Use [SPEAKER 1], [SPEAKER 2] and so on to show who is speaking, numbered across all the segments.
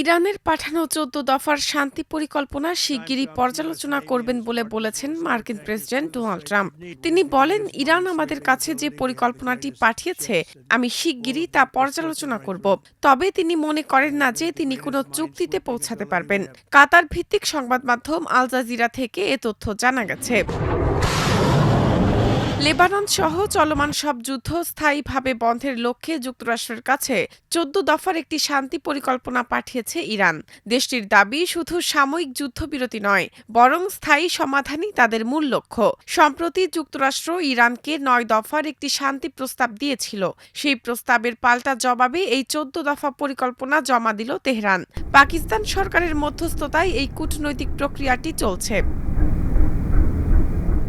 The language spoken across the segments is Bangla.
[SPEAKER 1] ইরানের পাঠানো ১৪ দফার শান্তি পরিকল্পনা শিগগিরই পর্যালোচনা করবেন বলে বলেছেন মার্কিন প্রেসিডেন্ট ডোনাল্ড ট্রাম্প। তিনি বলেন, ইরান আমাদের কাছে যে পরিকল্পনাটি পাঠিয়েছে আমি শিগগিরই তা পর্যালোচনা করব। তবে তিনি মনে করেন না যে তিনি কোনো চুক্তিতে পৌঁছাতে পারবেন। কাতার ভিত্তিক সংবাদ মাধ্যম আল জাজিরা থেকে এ তথ্য জানা গেছে। লেবানন সহ চলমান সব যুদ্ধ স্থায়ীভাবে বন্ধের লক্ষ্যে যুক্তরাষ্ট্রের কাছে ১৪ দফার একটি শান্তি পরিকল্পনা পাঠিয়েছে ইরান। দেশটির দাবি, শুধু সাময়িক যুদ্ধবিরতি নয়, বরং স্থায়ী সমাধানই তাদের মূল লক্ষ্য। সম্প্রতি যুক্তরাষ্ট্র ইরানকে ৯ দফার একটি শান্তি প্রস্তাব দিয়েছিল। সেই প্রস্তাবের পাল্টা জবাবে এই ১৪ দফা পরিকল্পনা জমা দিল তেহরান। পাকিস্তান সরকারের মধ্যস্থতায় এই কূটনৈতিক প্রক্রিয়াটি চলছে।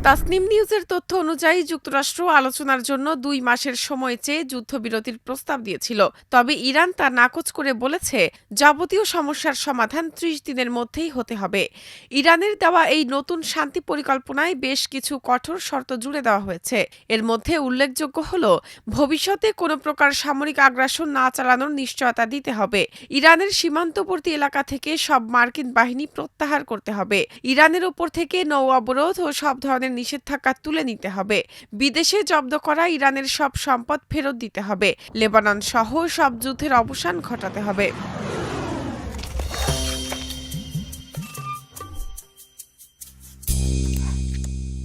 [SPEAKER 1] তাসনিম নিউজের তথ্য অনুযায়ী যুক্তরাষ্ট্র আলোচনার জন্য ২ মাসের সময় চেয়ে যুদ্ধবিরতির প্রস্তাব দিয়েছিল। তবে ইরান তা নাকচ করে বলেছে, যাবতীয় সমস্যার সমাধান ৩০ দিনের মধ্যেই হতে হবে। ইরানের দেওয়া এই নতুন শান্তি পরিকল্পনায় বেশ কিছু কঠোর শর্ত জুড়ে দেওয়া হয়েছে। এর মধ্যে উল্লেখযোগ্য হল, ভবিষ্যতে কোনো প্রকার সামরিক আগ্রাসন না চালানোর নিশ্চয়তা দিতে হবে। ইরানের সীমান্তবর্তী এলাকা থেকে সব মার্কিন বাহিনী প্রত্যাহার করতে হবে। ইরানের ওপর থেকে নৌ অবরোধ ও সব ধরনের নিষেধাজ্ঞা তুলে নিতে হবে। বিদেশে জব্দ করা ইরানের সব সম্পদ ফেরত দিতে হবে। লেবানন সহ সব যুদ্ধের অবসান ঘটাতে হবে।